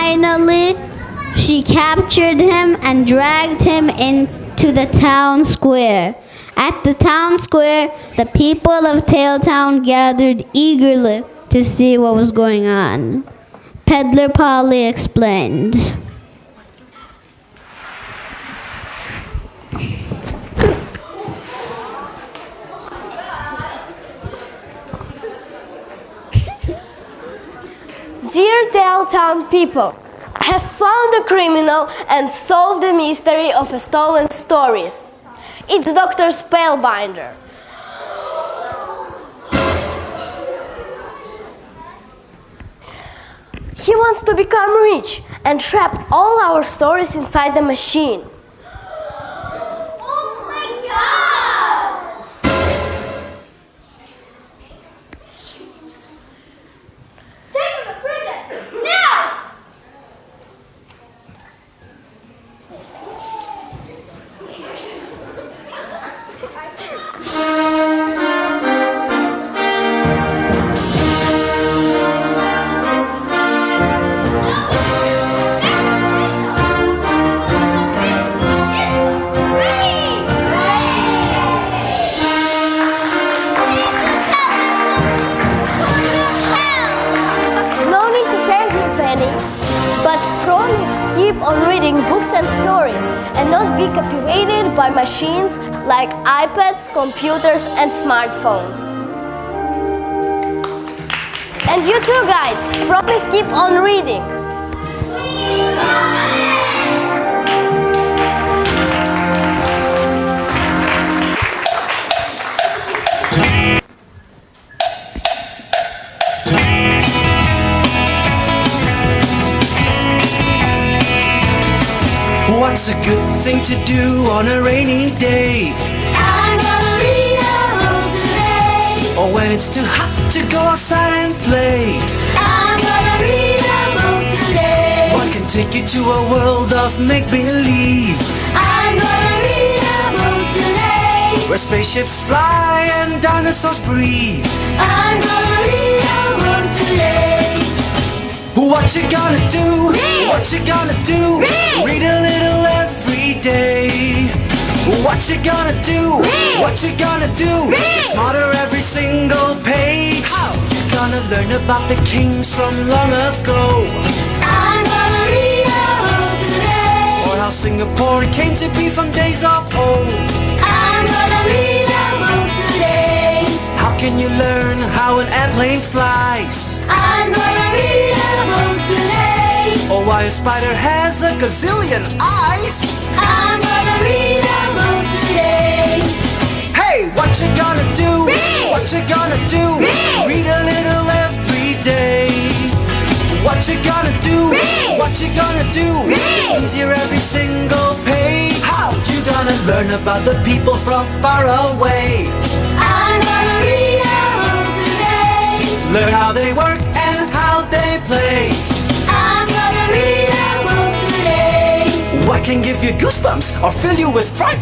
Finally, she captured him and dragged him into the town square. At the town square, the people of Tailtown gathered eagerly to see what was going on. Peddler Polly explained. Dear Tailtown people, I have found a criminal and solved the mystery of stolen stories. It's Dr. Spellbinder. He wants to become rich and trap all our stories inside the machine. Oh my God! Take him to prison! Now! No need to thank me, Penny, but promise keep on reading books and stories and not be captivated by machines like iPads, computers, and smartphones. And you too, guys, promise keep on reading. What's a good thing to do on a rainy day? I'm gonna read a book today. Or when it's too hot to go outside and play? I'm gonna read a book today. What can take you to a world of make-believe? I'm gonna read a book today. Where spaceships fly and dinosaurs breathe. I'm gonna read a book today. What you gonna do? Read. What you gonna do? Read. Read a little every day. What you gonna do? Read. What you gonna do? Read. Smarter every single page. How? You gonna learn about the kings from long ago. I'm gonna read a book today. Or how Singapore came to be from days of old. I'm gonna read a book today. How can you learn how an airplane flies? I'm gonna read a book today. Or why a spider has a gazillion eyes? I'm gonna read a book today. Hey, what you gonna do? Read. What you gonna do? Read. Read a little every day. What you gonna do? Read. What you gonna do? Read. It's easier every single page. How you gonna learn about the people from far away? I'm gonna read a book today. Learn how they work and how they play. I'm gonna read a book today. What can give you goosebumps or fill you with fright?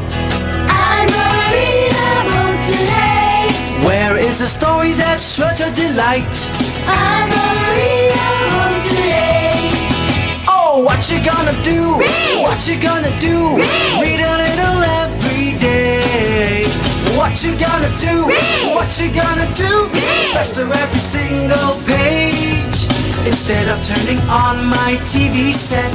I'm gonna read a book today. Where is a story that's sure to delight? I'm gonna read a book today. Oh, what you gonna do? Read. What you gonna do? Read. Read a little every day. What you gonna do? Read. What you gonna do? Read. Faster every single page. Instead of turning on my TV set.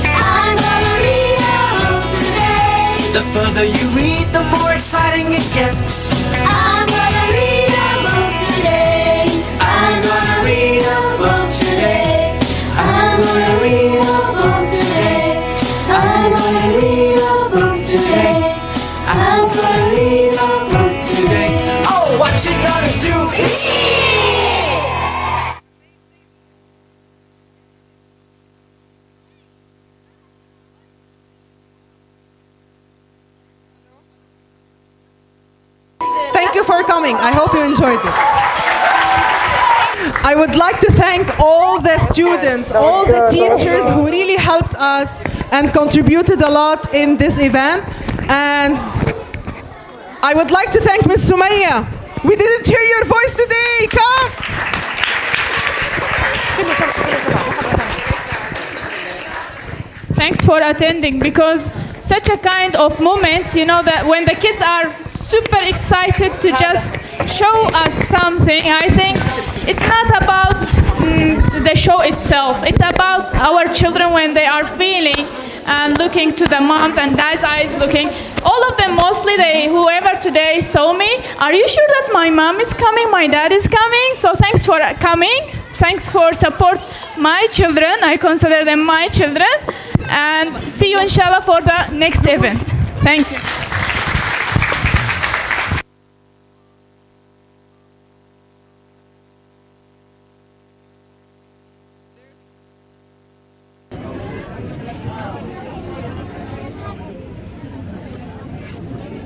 I'm gonna read a book today. The further you read, the more exciting it gets. I'm gonna read a book today. I'm gonna read a book today. I'm gonna read a book today. I'm gonna read a book today. I'm gonna read a book today. Oh, what you gonna do? Thank you for coming. I hope you enjoyed it. I would like to thank all the students, all the teachers who really helped us and contributed a lot in this event. And I would like to thank Ms. Sumaya. We didn't hear your voice today. Come. Thanks for attending, because such a kind of moments, you know, that when the kids are super excited to just show us something, I think it's not about the show itself. It's about our children when they are feeling and looking to the moms and dad's eyes looking. All of them mostly, whoever today saw me, are you sure that my mom is coming, my dad is coming? So thanks for coming. Thanks for support my children. I consider them my children. And see you inshallah for the next event. Thank you.